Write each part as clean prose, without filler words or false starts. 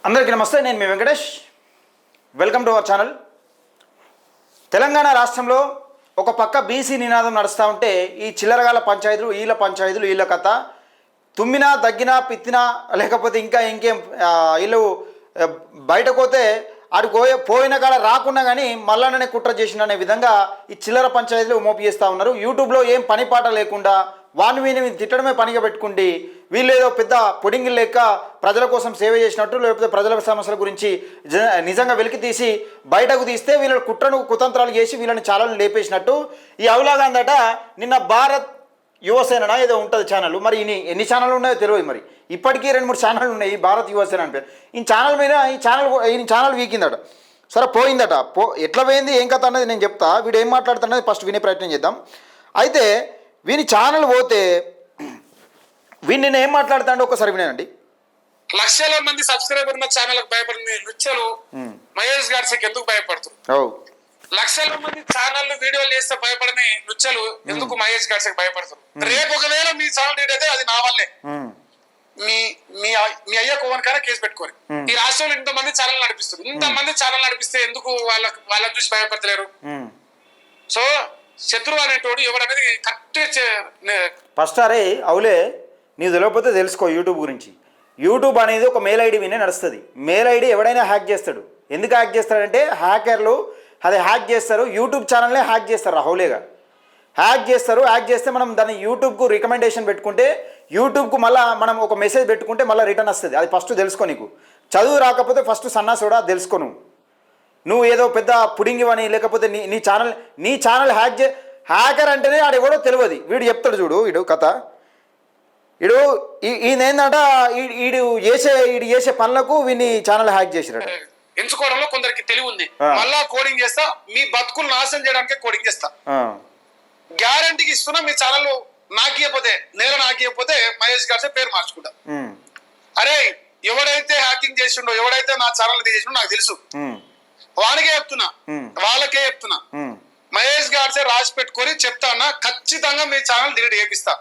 అందరికీ నమస్తే. నేను మీ Venkatesh. Welcome to our channel. Telangana రాష్ట్రంలో ఒక పక్క బీసీ నినాదం నడుస్తూ ఉంటే ఈ చిల్లరగాల పంచాయతీలు వీళ్ళ కథ తుమ్మినా దగ్గినా పిత్తినా లేకపోతే ఇంకేం వీళ్ళు బయటకు పోతే ఆడికి పోయిన కాడ రాకుండా కానీ మళ్ళానే కుట్ర చేసిన విధంగా ఈ చిల్లర పంచాయతీలు మోపి చేస్తూ ఉన్నారు. యూట్యూబ్లో ఏం పని పాట లేకుండా వీని తిట్టడమే పనిగా పెట్టుకుండి వీళ్ళు ఏదో పెద్ద పొడింగిల్ లేక ప్రజల కోసం సేవ చేసినట్టు లేకపోతే ప్రజల సమస్యల గురించి నిజంగా వెలికి తీసి బయటకు తీస్తే వీళ్ళ కుతంత్రాలు చేసి వీళ్ళని ఛానల్ని లేపేసినట్టు ఈ అవులాగాందట నిన్న భారత్ యువసేన ఏదో ఉంటుంది ఛానల్. మరి ఎన్ని ఛానల్ ఉన్నాయో తెలియదు. మరి ఇప్పటికీ 2-3 ఛానల్ ఉన్నాయి. ఈ భారత్ యువసేన అని పేరు. ఈ ఛానల్ మీద ఈ ఛానల్ వీకిందట. సరే పోయిందట. ఎట్లా పోయింది ఏం కథ అన్నది నేను చెప్తా. వీడు ఏం మాట్లాడుతున్నది ఫస్ట్ వినే ప్రయత్నం చేద్దాం. అయితే వీని ఛానల్ పోతే వీడిని నేను ఏం మాట్లాడుతాడో ఒకసారి వినండి. లక్షల మంది సబ్స్క్రైబర్ ఉన్న ఛానల్ భయపడింది లుచ్చలు మహేష్ గారికి ఎందుకు భయపడుతున్నారు? లక్షల మంది ఛానల్ వీడియోలు చేస్తే భయపడని లుచ్చలు ఎందుకు మహేష్ గారికి భయపడుతున్నారు? రేపు ఒకవేళ మీ ఛానల్ డీట్ అయితే అది నా వల్లే. మీ అయ్య కోవనికైనా కేసు పెట్టుకోరు. ఈ రాష్ట్రంలో ఇంతమంది ఛానల్ నడిపిస్తారు. ఇంతమంది ఛానల్ నడిపిస్తే ఎందుకు వాళ్ళని చూసి భయపడతలేరు? సో శత్రువు అనేటోడు ఎవడనేది కరెక్ట్. ఫస్ట్ అరే అవులే నీకు తెలియకపోతే తెలుసుకో యూట్యూబ్ గురించి. యూట్యూబ్ అనేది ఒక మెయిల్ ఐడి వినే నడుస్తుంది. మెయిల్ ఐడి ఎవడైనా హ్యాక్ చేస్తాడు. ఎందుకు హ్యాక్ చేస్తాడంటే హ్యాకర్లు అది హ్యాక్ చేస్తారు. యూట్యూబ్ ఛానల్నే హ్యాక్ చేస్తారు. రాహులేగా హ్యాక్ చేస్తారు. హ్యాక్ చేస్తే మనం దాన్ని యూట్యూబ్కు రికమెండేషన్ పెట్టుకుంటే యూట్యూబ్కు మళ్ళీ మనం ఒక మెసేజ్ పెట్టుకుంటే మళ్ళీ రిటర్న్ వస్తుంది. అది ఫస్ట్ తెలుసుకో. నీకు చదువు రాకపోతే ఫస్ట్ సన్నాసుడా తెలుసుకో. నువ్వు ఏదో పెద్ద పుడింగివని లేకపోతే నీ ఛానల్ హ్యాకర్ అంటేనే ఆడు ఎవడో తెలియదు. వీడు చెప్తాడు చూడు. వీడు కథ ఈయన ఏంటంట వీడు చేసే పనులకు వీడిని ఛానల్ హ్యాక్ చేసిరాడు. ఎంచుకోవడంలో కొందరికి తెలివి ఉంది. మళ్ళా కోడింగ్ చేస్తా, మీ బతుకులు నాశనం చేయడానికే కోడింగ్ చేస్తా. గ్యారంటీకి ఇస్తున్నా. మీ ఛానల్ నాకియపోతే మహేష్ గారి పేరు మార్చుకుంటా. అరే ఎవడైతే హ్యాకింగ్ చేసిండో ఎవడైతే నా ఛానల్ చేసిండో నాకు తెలుసు. వాళ్ళకే చెప్తున్నా మహేష్ గారి రాసి పెట్టుకొని చెప్తానా ఖచ్చితంగా మీ ఛానల్ డిలీట్ చేపిస్తా.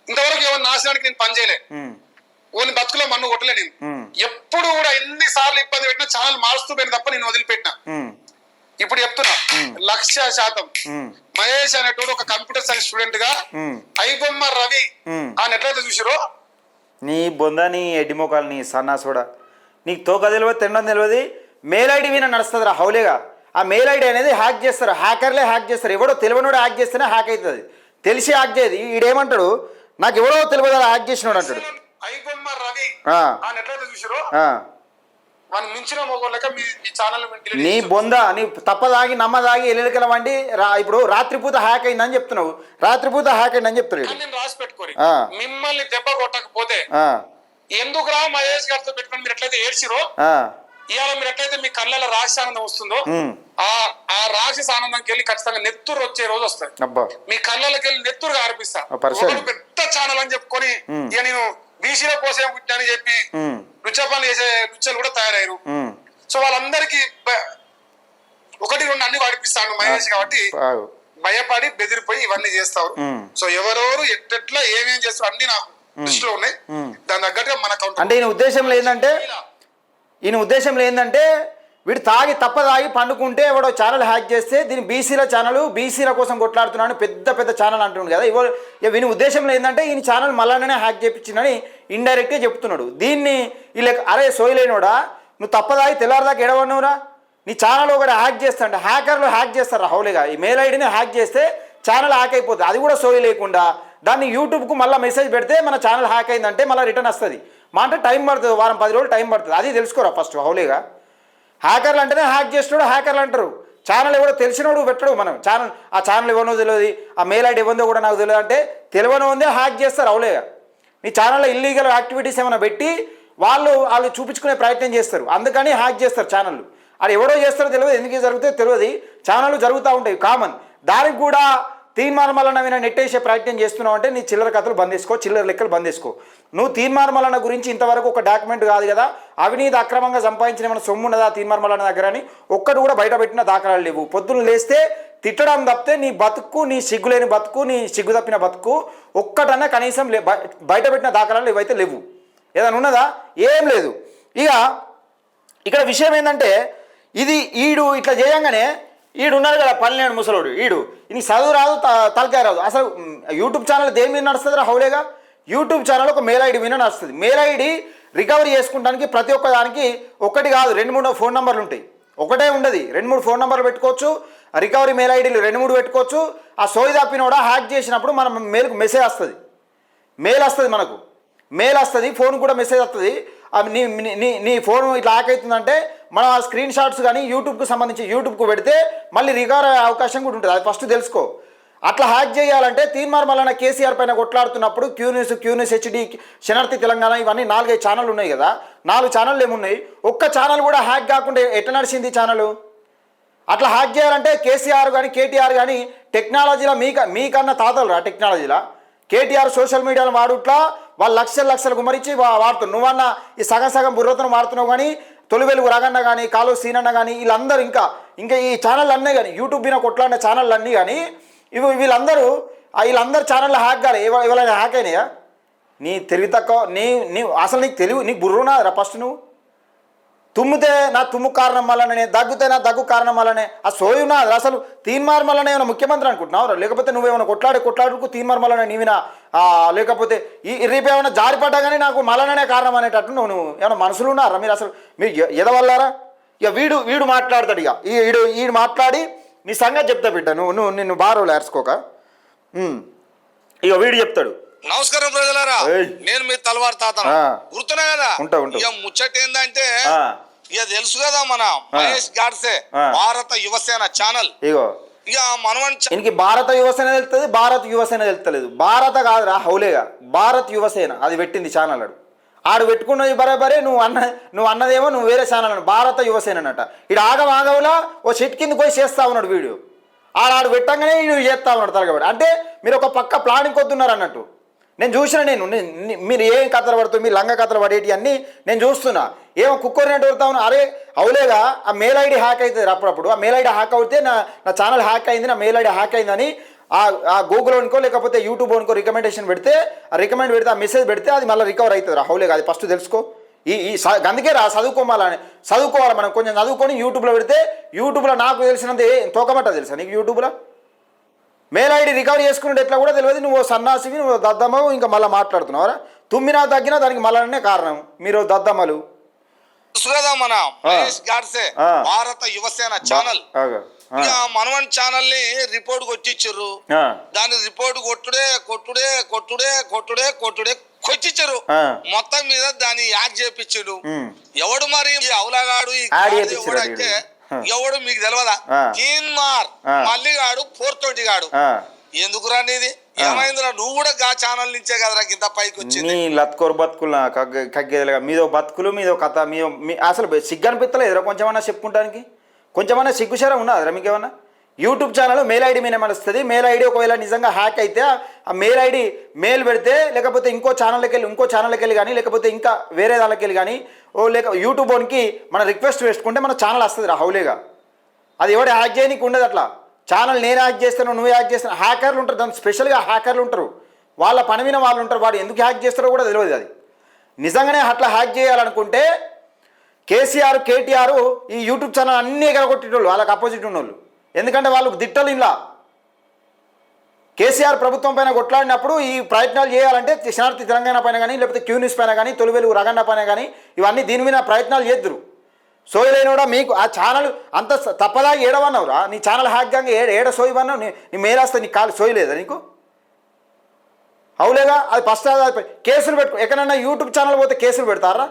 ఇంతవరకు ఎవరు నాశనానికి నేను పని చేయలే. ఓని బతుకులో మన్ను కొట్టలే. నేను ఎప్పుడు కూడా ఎన్నిసార్లు ఇబ్బంది పెట్టినా ఛానల్ మారుస్తూ పోయిన తప్ప నేను వదిలిపెట్టినా. ఇప్పుడు చెప్తున్నా 100% మహేష్ అనేటోడు ఒక కంప్యూటర్ సైన్స్ స్టూడెంట్ గా ఐబొమ్మ రవి అని ఎట్లయితే చూసారో నీ బొందా నీ ఎడ్డి మోకాలు నీ సన్నాసోడా నీకు తోక తెలియదు తినడం తెలియదు. మెయిల్ ఐడి విన నడుస్తుంది రా హౌలేగా. ఆ మెయిల్ ఐడి అనేది హ్యాక్ చేస్తారు. హ్యాకర్లే హ్యాక్ చేస్తారు. ఎవడో తెలియనోడు హ్యాక్ చేస్తేనే హ్యాక్ అవుతుంది. తెలిసి హ్యాక్ చేయదు. ఈడేమంటాడు నాకు ఎవరో తెలియదు హ్యాక్ చేసినాడు అంటాడు. నీ బొంద నీ తప్పదాగి నమ్మదాగి ఎల్లికల వండి ఇప్పుడు రాత్రిపూత హ్యాక్ అయిందని చెప్తున్నావు. రాత్రిపూత హ్యాక్ అయిందని చెప్తున్నాడు. రాసి పెట్టుకోరి మిమ్మల్ని దెబ్బ కొట్టకపోతే ఎందుకు రా మహేష్ గారితో పెట్టుకుని మీరు ఎట్లయితే ఏడ్చిరో ఇవాళ మీరు ఎట్లయితే మీ కళ్ళలో రాక్షస ఆనందం వస్తుందో ఆ రాక్షస ఆనందంకి వెళ్ళి ఖచ్చితంగా నెత్తురు వచ్చే రోజు వస్తుంది. మీ కళ్ళకి వెళ్ళి నెత్తురు ఆర్పిస్తా. పెద్ద ఛానల్ అని చెప్పుకొని ఇక నేను బీసీల కోసం పుట్టానని చెప్పి రుచపనులు చేసే రుచులు కూడా తయారయ్యారు. సో వాళ్ళందరికీ 1-2 అన్ని వాడిపిస్తాను మహేష్. కాబట్టి భయపడి బెదిరిపోయి ఇవన్నీ చేస్తారు. సో ఎవరెవరు ఎట్లా ఏమేం చేస్తారు అన్ని నాకు దృష్టిలో ఉన్నాయి. దాని తగ్గట్టుగా మన అంటే ఈయన ఉద్దేశంలో ఏంటంటే వీడు తప్పదాగి పండుకుంటే ఎవడో ఛానల్ హ్యాక్ చేస్తే దీన్ని బీసీల కోసం కొట్లాడుతున్నాను పెద్ద ఛానల్ అంటున్నాడు కదా. వీని ఉద్దేశంలో ఏంటంటే ఈయన ఛానల్ మళ్ళానే హ్యాక్ చేయించిందని ఇండైరెక్ట్గా చెప్తున్నాడు. దీన్ని అరే సోయలేనోడా నువ్వు తప్పదాగి తెల్లారదాకా ఎడవన్నావురా. నీ ఛానల్ ఒకటి హ్యాక్ చేస్తాంటే హ్యాకర్లు హ్యాక్ చేస్తారు హౌలేగా. ఈ మెయిల్ ఐడిని హ్యాక్ చేస్తే ఛానల్ హ్యాక్ అయిపోతుంది. అది కూడా సోయి లేకుండా దాన్ని యూట్యూబ్కు మళ్ళీ మెసేజ్ పెడితే మన ఛానల్ హ్యాక్ అయిందంటే మళ్ళీ రిటర్న్ వస్తుంది. అంటే టైం పడుతుంది. 10 రోజులు టైం పడుతుంది. అది తెలుసుకోరా ఫస్ట్ హౌలేగా. హ్యాకర్లు అంటేనే హ్యాక్ చేసినోడు హ్యాకర్లు అంటారు. ఛానల్ ఎవడో తెలిసినోడు పెట్టడు. మనం ఆ ఛానల్ ఎవరినో తెలియదు, ఆ మెయిల్ ఐడి ఎవరిదో కూడా నాకు తెలియదు అంటే తెలియని ఉందే హ్యాక్ చేస్తారు హౌలేగా. నీ ఛానల్లో ఇల్లీగల్ యాక్టివిటీస్ ఏమైనా పెట్టి వాళ్ళు చూపించుకునే ప్రయత్నం చేస్తారు. అందుకని హ్యాక్ చేస్తారు ఛానళ్ళు. అది ఎవడో చేస్తారో తెలియదు, ఎందుకు జరుగుతుందో తెలియదు. ఛానళ్ళు జరుగుతూ ఉంటాయి కామన్. దానికి కూడా తీర్మానమలన నెట్టేసే ప్రయత్నం చేస్తున్నావు అంటే నీ చిల్లర కథలు బంద్ చేసుకో, చిల్లర లెక్కలు బంద్ చేసుకో. నువ్వు తీర్మానమలన గురించి ఇంతవరకు ఒక డాక్యుమెంట్ కాదు కదా, అవినీతి అక్రమంగా సంపాదించిన ఏమైనా సొమ్ము ఉన్నదా తీర్మానమలన దగ్గర అని ఒక్కటి కూడా బయట పెట్టిన దాఖలాలు లేవు. పొద్దున్న లేస్తే తిట్టడం తప్పితే నీ బతుకు, నీ సిగ్గులేని బతుకు, నీ సిగ్గు తప్పిన బతుకు ఒక్కటన్నా కనీసం బయట పెట్టిన దాఖలాలు ఇవైతే లేవు. ఏదైనా ఉన్నదా? ఏం లేదు. ఇక ఇక్కడ విషయం ఏంటంటే ఇది ఈడు ఇట్లా చేయంగానే ఈడు ఉన్నారు కదా పల్లెనాడు ముసలోడు ఈడు ఇది చదువు రాదు తలకాయ రాదు అసలు యూట్యూబ్ ఛానల్ దేని మీద నడుస్తుంది రా హౌలేగా యూట్యూబ్ ఛానల్ ఒక మెయిల్ ఐడి మీద నడుస్తుంది మెయిల్ ఐడి రికవరీ చేసుకోవడానికి ప్రతి ఒక్క దానికి ఒకటి కాదు 2-3 ఫోన్ నెంబర్లు ఉంటాయి ఒకటే ఉండదు 2-3 ఫోన్ నెంబర్లు పెట్టుకోవచ్చు రికవరీ మెయిల్ ఐడీలు 2-3 పెట్టుకోవచ్చు ఆ సోయి తప్పిన కూడా హ్యాక్ చేసినప్పుడు మనం మెయిల్కి మెసేజ్ వస్తుంది మనకు మెయిల్ వస్తుంది ఫోన్ కూడా మెసేజ్ వస్తుంది నీ ఫోన్ ఇట్లా హ్యాక్ అవుతుందంటే మనం ఆ స్క్రీన్ షాట్స్ కానీ యూట్యూబ్కి సంబంధించి యూట్యూబ్కు పెడితే మళ్ళీ రికవర్ అయ్యే అవకాశం కూడా ఉంటుంది అది ఫస్ట్ తెలుసుకో అట్లా హ్యాక్ చేయాలంటే తీన్మార్ మల్లన్న కేసీఆర్ పైన కొట్లాడుతున్నప్పుడు క్యూన్యూస్ హెచ్డి శనార్థి తెలంగాణ ఇవన్నీ 4-5 ఛానల్ ఉన్నాయి కదా 4 ఛానళ్ళు ఏమున్నాయి ఒక్క ఛానల్ కూడా హ్యాక్ కాకుండా ఎట్లా నడిచింది ఛానల్ అట్లా హ్యాక్ చేయాలంటే కేసీఆర్ కానీ కేటీఆర్ కానీ టెక్నాలజీలో మీకన్నా తాతలు రా టెక్నాలజీలో కేటీఆర్ సోషల్ మీడియాలో వాడుట్లా వాళ్ళు లక్షలు గుమరించి వాడుతున్నారు నువ్వన్నా ఈ సగం బుర్రతను వాడుతున్నావు కానీ తొలి వెలుగు రగన్న కానీ కాలు సీనన్న కానీ వీళ్ళందరూ ఇంకా ఈ ఛానళ్ళు అన్నీ కానీ యూట్యూబ్ మీద కొట్లాడిన ఛానళ్ళు అన్నీ కానీ వీళ్ళందరూ ఛానల్లో హ్యాక్ కాలే ఎవరైనా హ్యాక్ అయినాయా నీ తెలివి తక్కువ నీ అసలు నీకు తెలివి నీకు బుర్రునా రా ఫస్ట్ నువ్వు తుమ్మితే నా తుమ్ము కారణం వల్లనే దగ్గుతే నా దగ్గు కారణం వల్లనే ఆ సోయి ఉన్నది అసలు తీన్మార్ మల్లన్న ఏమైనా ముఖ్యమంత్రి అనుకుంటున్నావు లేకపోతే నువ్వేమైనా కొట్లాడుకు తీన్మార్ మల్లన్న నీవినా లేకపోతే రేపు ఏమైనా జారిపడ్డా కానీ నాకు మల్లన్ననే కారణం అనేటట్టు నువ్వు ఏమైనా మనుషులు ఉన్నారా మీరు అసలు మీరు ఎదవల్లారా ఇక వీడు మాట్లాడతాడు ఇక వీడు మాట్లాడి నీ సంగతి చెప్తా బిడ్డ నిన్ను బారోలు ఏర్చుకోక ఇక వీడు చెప్తాడు నమస్కారం ప్రజలారా నేను మీ తలవారు తాత గుర్తున్నా కదా ఇక ముచ్చట ఏందంటే ఇక తెలుసు కదా మన మహేష్ గాడ్సే భారత యువసేన ఛానల్ ఇగో ఇక మనవన్ ఇంక భారత యువసేన తెలుస్తుంది భారత్ యువసేన తెలుస్తలేదు భారత కాదురా హౌలేగా భారత్ యువసేన అది పెట్టింది ఛానల్ ఆడు పెట్టుకున్నది బరాబరే నువ్వు అన్నదేమో నువ్వు వేరే ఛానల్ అన్న భారత యువసేన అన్నట ఇడు ఆగవులా ఓ చెట్టు కింద పోయి చేస్తా ఉన్నాడు వీడియో ఆడు పెట్టంగానే వీడు చేస్తా ఉన్నాడు తరగబడి అంటే మీరు ఒక పక్క ప్లానింగ్ కొద్దున్నారు అన్నట్టు నేను చూసిన మీరు ఏం కథలు పడుతుంది మీరు లంగ కథలు పడేటి అన్నీ నేను చూస్తున్నా ఏమో కుక్కరినట్టు పడతా ఉన్నా అరే అవులేగా ఆ మెయిల్ ఐడి హ్యాక్ అవుతుంది అప్పుడప్పుడు ఆ మెయిల్ ఐడి హ్యాక్ అవుతే నా ఛానల్ హ్యాక్ అయింది నా మెయిల్ ఐడి హ్యాక్ అయిందని ఆ గూగుల్ అనుకో లేకపోతే యూట్యూబ్ అనుకో రికమెండేషన్ పెడితే ఆ రికమెండ్ పెడితే ఆ మెసేజ్ పెడితే అది మళ్ళీ రికవర్ అవుతుంది రా హౌలేగా అది ఫస్ట్ తెలుసుకో అందుకే రా చదువుకోవాలి మనం కొంచెం చదువుకొని యూట్యూబ్లో పెడితే యూట్యూబ్లో నాకు తెలిసినంత తోకమట్ట తెలుసా నీకు యూట్యూబ్లో మెయిల్ ఐడి రికవరీ చేసుకునే ఎట్లా కూడా తెలియదు నువ్వు సన్నాసివి నువ్వు దద్దమ్మవు ఇంకా మళ్ళీ మాట్లాడుతున్నావరా తుమ్మినా తగ్గినా దానికి మళ్ళనే కారణం మీరు దద్దమ్మలు మన మహేష్ గాడ్సే భారత యువసేన ఛానల్ మనవన్ ఛానల్ ని రిపోర్ట్ కొట్టించారు దాని రిపోర్ట్ కొట్టుడే కొట్టించారు మొత్తం మీద దాన్ని యాడ్ చేపించాడు ఎవడు మరి అవులాగాడు ఎవడంటే ఎవడు మీకు తెలియదా తీన్మార్ మల్లిగాడు 420 గాడు ఎందుకు రానిది ఏమైందిరా నువ్వు కూడా గా ఛానల్ నుంచే కదరా ఇంత పైకి వచ్చింది లత్కోరు బతుకులు కగ్గేదిగా మీదో బతుకులు మీదో కథ అసలు సిగ్గు అనిపిస్తలేదురా కొంచెమన్నా చెప్పుకుంటానికి కొంచెమన్నా సిగ్గుశారం ఉన్నదిరా మీకేమన్నా యూట్యూబ్ ఛానల్ మెయిల్ ఐడి మీద వస్తుంది మెయిల్ ఐడి ఒకవేళ నిజంగా హ్యాక్ అయితే ఆ మెయిల్ ఐడి మెయిల్ పెడితే లేకపోతే ఇంకో ఛానల్కి వెళ్ళి కానీ లేకపోతే ఇంకా వేరే దానికి వెళ్ళి కానీ లేక యూట్యూబ్ ఓన్కి మన రిక్వెస్ట్ వేసుకుంటే మన ఛానల్ వస్తుంది రా హౌలేగా అది ఎవడు హ్యాక్ చేయడానికి ఉండదు అట్లా ఛానల్ నేను హ్యాక్ చేస్తాను నువ్వు హ్యాక్ చేస్తాను హ్యాకర్లు ఉంటారు దాని స్పెషల్గా హ్యాకర్లు ఉంటారు వాళ్ళ పని మీద వాళ్ళు ఉంటారు వాడు ఎందుకు హ్యాక్ చేస్తారో కూడా తెలియదు అది నిజంగానే అట్లా హ్యాక్ చేయాలనుకుంటే కేసీఆర్ కేటీఆర్ ఈ యూట్యూబ్ ఛానల్ అన్నీ ఎగరగొట్టేటోళ్ళు వాళ్ళకి అపోజిట్ ఉన్నోళ్ళు ఎందుకంటే వాళ్ళకు దిట్టలు ఇలా కేసీఆర్ ప్రభుత్వం పైన కొట్లాడినప్పుడు ఈ ప్రయత్నాలు చేయాలంటే శనార్థి తెలంగాణ పైన కానీ లేకపోతే క్యూన్యూస్ పైన కానీ తొలి వెలుగు రగన్న పైన కానీ ఇవన్నీ దీని మీద ప్రయత్నాలు చేద్దరు సోయలైన కూడా మీకు ఆ ఛానల్ అంత తప్పదాగా ఏడవన్నావురా నీ ఛానల్ హ్యాక్ కాగా ఏడ సోయవన్నావు నీ మేలేస్తే నీ కాలు సోయలేదా నీకు అవులేగా అది ఫస్ట్ కేసులు పెట్టుకో ఎక్కడన్నా యూట్యూబ్ ఛానల్ పోతే కేసులు పెడతారా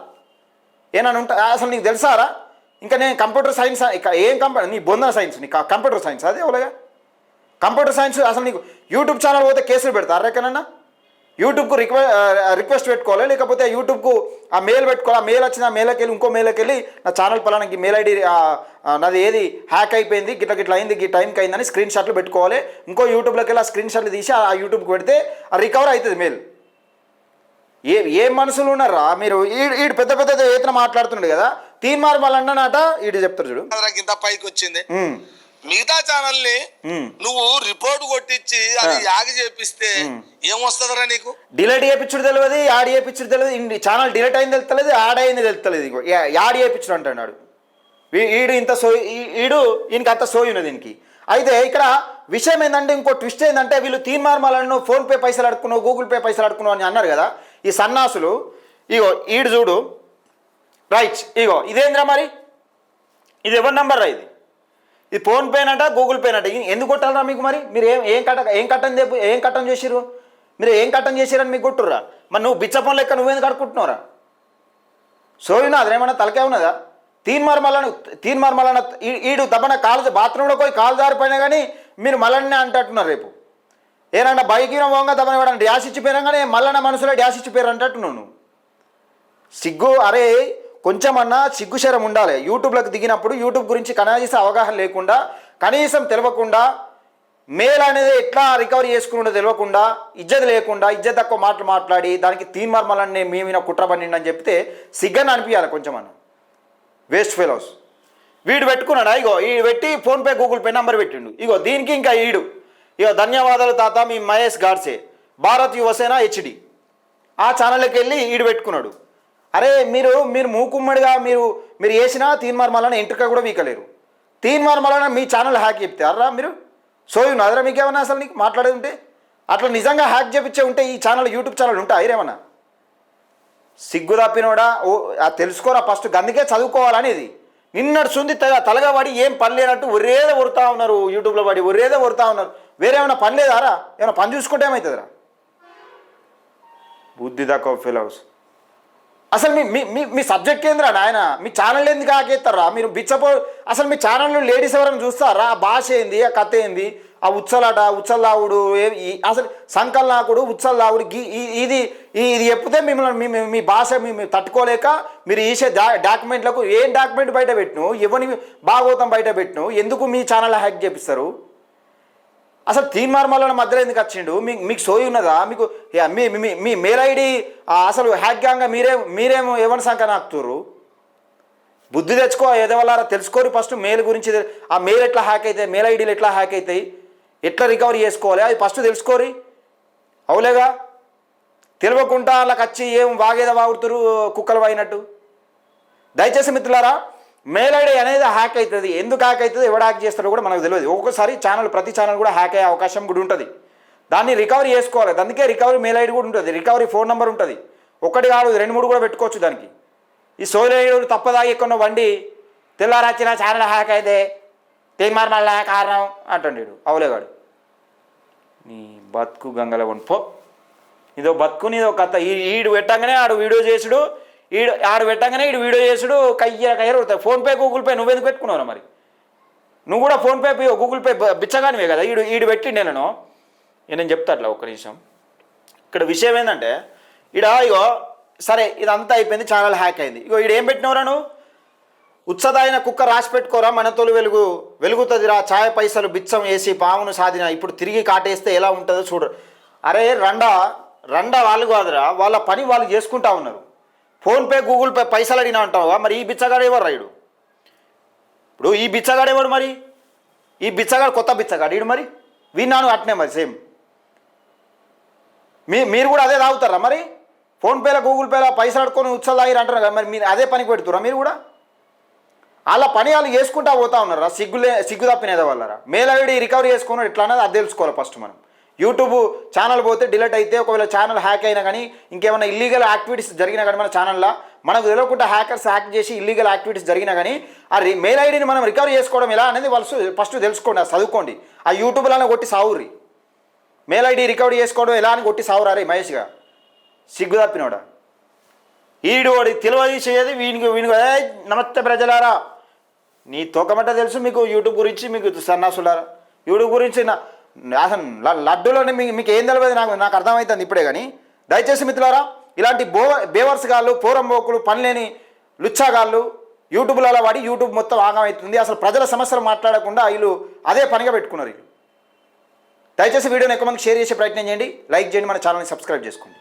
ఏమన్నా ఉంటా అసలు నీకు తెలుసారా ఇంకా నేను కంప్యూటర్ సైన్స్ ఏం నీ బొందన సైన్స్ నీ కంప్యూటర్ సైన్స్ అదే అవులేగా కంప్యూటర్ సైన్స్ అసలు నీకు యూట్యూబ్ ఛానల్ పోతే కేసులు పెడతారా ఎక్కడన్నా యూట్యూబ్కు రిక్వెస్ట్ పెట్టుకోవాలి లేకపోతే యూట్యూబ్కు ఆ మెయిల్ పెట్టుకోవాలి ఆ మెయిల్ వచ్చిన మెయిల్కి వెళ్ళి ఇంకో మెయిల్కి వెళ్ళి నా ఛానల్ పలానాకి మెయిల్ ఐడి నాది ఏది హ్యాక్ అయిపోయింది గిట్లా అయింది ఈ టైంకి అయిందని స్క్రీన్ షాట్లు పెట్టుకోవాలి ఇంకో యూట్యూబ్లోకి వెళ్ళి ఆ స్క్రీన్ షాట్లు తీసి ఆ యూట్యూబ్కి పెడితే ఆ రికవర్ అవుతుంది మెయిల్ ఏం మనుషులు ఉన్నారా మీరు ఈడు పెద్ద ఏతన మాట్లాడుతున్నాడు కదా తీన్మార్ మల్లన్న ఈడు చెప్తారు చూడు ఇంత పైకి వచ్చింది మిగతా ఛానల్ ని నువ్వు రిపోర్ట్ కొట్టించి అది యాగి చేపిస్తే ఏమొస్తుందరా నీకు? డిలీట్ చేయించుడు తెలియదు, యాడ్ చేయించుడు తెలియదు, ఛానల్ డిలీట్ అయింది తెలుస్తలేదు, యాడ్ అయింది తెలుస్తలేదు. ఇంకో యాడ్ చేయించుడు అంటున్నాడు ఈడు. ఇంత ఈయనకి అంత సోయి ఉన్నది దీనికి. అయితే ఇక్కడ విషయం ఏంటంటే, ఇంకో ట్విస్ట్ ఏంటంటే, వీళ్ళు తీన్మార్మలను ఫోన్పే పైసలు అడుక్కున్నావు, గూగుల్ పే పైసలు అడుక్కున్నావు అని అన్నారు కదా ఈ సన్నాసులు. ఇగో ఈడు చూడు, రైట్, ఇగో ఇదేంద్రా మరి, ఇది ఎవరి నంబర్ రా? ఇది ఫోన్పేనట, గూగుల్ పేనట. ఎందుకు కొట్టాలరా మీకు? మరి మీరు ఏం కట్టం చేసిర్రు? మీరు ఏం కట్టం చేసిరని మీకు కొట్టుర్రా? మరి నువ్వు బిచ్చపం లెక్క నువ్వేందుకు కడుక్కుంటున్నావురా? సోయినా అదేమన్నా తలకే ఉన్నదా? తీన్మార్మలన ఈడు దబ్బన కాలు బాత్రూంలో పోయి కాలు జారిపోయినా కానీ మీరు మల్లన్నే అంటట్టున్నారు. రేపు ఏనంటే బైకిన పోగా దబ్బన ఇవ్వడం డ్యాష్ ఇచ్చిపోయినా కానీ మల్లన్న మనసులో డ్యాష్ ఇచ్చిపోయారు అంటట్టున్నావు నువ్వు. సిగ్గు, అరే కొంచెమన్నా సిగ్గుశరం ఉండాలి. యూట్యూబ్లోకి దిగినప్పుడు యూట్యూబ్ గురించి కనీసం అవగాహన లేకుండా, కనీసం తెలియకుండా, మేల్ అనేది ఎట్లా రికవరీ చేసుకున్నదో తెలియకుండా, ఇజ్జత్ లేకుండా, ఇజ్జత్ తక్కువ మాటలు మాట్లాడి దానికి తీన్మార్మలనే మేమిన కుట్ర పడిండి అని చెప్తే సిగ్గని అనిపించాలి కొంచెమన్నా. Waste fellows. వీడు పెట్టుకున్నాడా? ఇగో ఈడు పెట్టి ఫోన్పే గూగుల్ పే నెంబర్ పెట్టిండు. ఇగో దీనికి ఇంకా ఈడు ఇగో ధన్యవాదాలు తాత మీ మహేష్ గాడ్సే భారత్ యువసేన హెచ్డి ఆ ఛానల్కి వెళ్ళి ఈడు పెట్టుకున్నాడు. అరే మీరు మూకుమ్మడిగా మీరు వేసినా తీన్మార్మలన ఎంట్రిక కూడా వీకలేరు. తీన్మార్మలన మీ ఛానల్ హ్యాక్ చెప్తారా మీరు? సోయును అదరా మీకేమన్నా అసలు నీకు మాట్లాడేది ఉంటే? అట్లా నిజంగా హ్యాక్ చేపించే ఉంటే ఈ ఛానల్ యూట్యూబ్ ఛానల్ ఉంటా ఐరేమన్నా? సిగ్గు తప్పినోడా, తెలుసుకోరా ఫస్ట్. అందుకే చదువుకోవాలనేది. నిన్నటి సుంది తలగా పడి ఏం పని లేనట్టు ఒరేదో కొరుతా ఉన్నారు యూట్యూబ్లో పడి, ఒరేదో కొరుతా ఉన్నారు. వేరే ఏమైనా పని లేదారా? ఏమైనా పని చూసుకుంటే ఏమవుతుందిరా? బుద్ధి తక్కువ ఫెలోస్. అసలు మీ సబ్జెక్ట్ ఏందిరా నాయన? మీ ఛానల్ ఎందుకు ఆకేస్తారా మీరు? అసలు మీ ఛానల్లో లేడీస్ ఎవరైనా చూస్తారా? ఆ భాష ఏంది, ఆ కథ ఏంది, ఆ ఉచ్చల్లావుడు, అసలు సంకల్నాకుడు, ఉచ్చల్లావుడు, ఇది చెప్తే మిమ్మల్ని మీ భాష తట్టుకోలేక మీరు ఈసే డాక్యుమెంట్లకు ఏం డాక్యుమెంట్ బయట పెట్టిను, ఎవరిని భాగవతం బయట పెట్టిను, ఎందుకు మీ ఛానల్ హ్యాక్ చేపిస్తారు? అసలు తీన్మార్మల మధ్యలో ఎందుకు వచ్చిండు? మీకు సోయి ఉన్నదా? మీకు మీ మెయిల్ ఐడి అసలు హ్యాక్ గ్యాంగ్గా మీరేమో ఎవరి సంఖ్య నాకుతుర్రు? బుద్ధి తెచ్చుకో, ఎదవలారా తెలుసుకోరు ఫస్ట్. మెయిల్ గురించి, ఆ మెయిల్ ఎట్లా హ్యాక్ అవుతాయి, మెయిల్ ఐడీలు ఎట్లా హ్యాక్ అవుతాయి, ఎట్లా రికవరీ చేసుకోవాలి అది ఫస్ట్ తెలుసుకోరి. అవులేగా? తెలియకుండా వాళ్ళకి వచ్చి ఏం వాగేదా వాగుతురు కుక్కలు వాగినట్టు. దయచేసి మిత్రులారా, మెయిల్ ఐడి అనేది హ్యాక్ అవుతుంది. ఎందుకు హ్యాక్ అవుతుంది, ఎవడు హ్యాక్ చేస్తాడో కూడా మనకు తెలియదు. ఒక్కొక్కసారి ప్రతి ఛానల్ కూడా హ్యాక్ అయ్యే అవకాశం కూడా ఉంటుంది. దాన్ని రికవరీ చేసుకోవాలి. అందుకే రికవరీ మెయిల్ ఐడి కూడా ఉంటుంది, రికవరీ ఫోన్ నెంబర్ ఉంటుంది. ఒకటి కాదు 2-3 కూడా పెట్టుకోవచ్చు దానికి. ఈ సోయిలేడు తప్పదాగి ఎక్కడో వండి తెల్లారచ్చిన ఛానల్ హ్యాక్ అయితే తీన్మార్మల కారణం అంటాడు అవులేగాడు. నీ బతుకు గంగల పో, ఇదో బతుకు నీదో కథ. ఈడు పెట్టంగానే ఆడు వీడియో చేసుడు, ఆడు పెట్టంగానే ఈడు వీడియో చేసుడు, కయ్యరు కొడతాయి. ఫోన్పే గూగుల్ పే నువ్వెందుకు పెట్టుకున్నావు మరి? నువ్వు కూడా ఫోన్పే గూగుల్ పే బిచ్చగానివే కదా. ఈడు పెట్టిండే నేను చెప్తా అట్లా ఒక్క నిమిషం. ఇక్కడ విషయం ఏంటంటే, ఇగో సరే ఇదంతా అయిపోయింది, ఛానల్ హ్యాక్ అయింది. ఇగో ఈడు ఏం పెట్టినవరా నువ్వు? ఉత్సదాయిన కుక్క రాసి పెట్టుకోరా, మనతోలు వెలుగుతుందిరా, ఛాయ పైసలు బిచ్చం వేసి పామును సాధిన, ఇప్పుడు తిరిగి కాటేస్తే ఎలా ఉంటుందో చూడు. అరే రండా వాళ్ళు కాదురా, వాళ్ళ పని వాళ్ళు చేసుకుంటా ఉన్నారు. ఫోన్పే గూగుల్ పే పైసలు అడిగినా అంటావా? మరి ఈ బిచ్చగాడు ఎవరు రాయుడు? ఇప్పుడు ఈ బిచ్చగాడు ఎవడు మరి? ఈ బిచ్చగాడు కొత్త బిచ్చగాడు ఈడు. మరి విన్నాను అట్నే మరి సేమ్. మీరు కూడా అదే తాగుతారా మరి? ఫోన్పేలో గూగుల్ పేలో పైసలు అడుకొని ఉత్సలు తాగిరు అంటారు కదా, మరి మీరు అదే పనికి పెడుతురా మీరు కూడా? వాళ్ళ పని వాళ్ళు చేసుకుంటా పోతా ఉన్నారా? సిగ్గు తప్పినేదా వాళ్ళరా? మెయిల్ ఐడి రికవరీ చేసుకున్నాడు ఎట్లా అన్నది అది తెలుసుకోవాలి ఫస్ట్. మనం యూట్యూబ్ ఛానల్ పోతే డిలీట్ అయితే, ఒకవేళ ఛానల్ హ్యాక్ అయినా కానీ, ఇంకేమైనా ఇల్లీగల్ యాక్టివిటీస్ జరిగినా కానీ మన ఛానల్లో మనకు తెలియకుండా హ్యాకర్స్ హ్యాక్ చేసి ఇల్లీగల్ యాక్టివిటీస్ జరిగినా కానీ ఆ మెయిల్ ఐడిని మనం రికవరీ చేసుకోవడం ఎలా అనేది వాళ్ళు ఫస్ట్ తెలుసుకోండి, చదువుకోండి. ఆ యూట్యూబ్లోనే కొట్టి సావుర్రి. మెయిల్ ఐడి రికవరీ చేసుకోవడం ఎలా అని కొట్టి సావురా రే మహేష్గా, సిగ్గు తప్పినోడా. వాడి తెలియజేసేది వీనికి నమస్తే ప్రజలారా, నీ తోకమట్ట తెలుసు మీకు యూట్యూబ్ గురించి, మీకు సన్నాసులారా యూట్యూబ్ గురించి అసలు లడ్డూలోనే మీకు ఏం తెలియదు నాకు అర్థమవుతుంది ఇప్పుడే. కానీ దయచేసి మిత్రులారా, ఇలాంటి బేవర్స్ గాళ్ళు, పోరంబోకులు, పనిలేని లుచ్చాగాళ్ళు యూట్యూబ్లలో వాడి యూట్యూబ్ మొత్తం ఆగమవుతుంది. అసలు ప్రజల సమస్యలు మాట్లాడకుండా వీళ్ళు అదే పనిగా పెట్టుకున్నారు. దయచేసి వీడియోని ఎక్కువ మందికి షేర్ చేసే ప్రయత్నం చేయండి, లైక్ చేయండి, మన ఛానల్ని సబ్స్క్రైబ్ చేసుకోండి.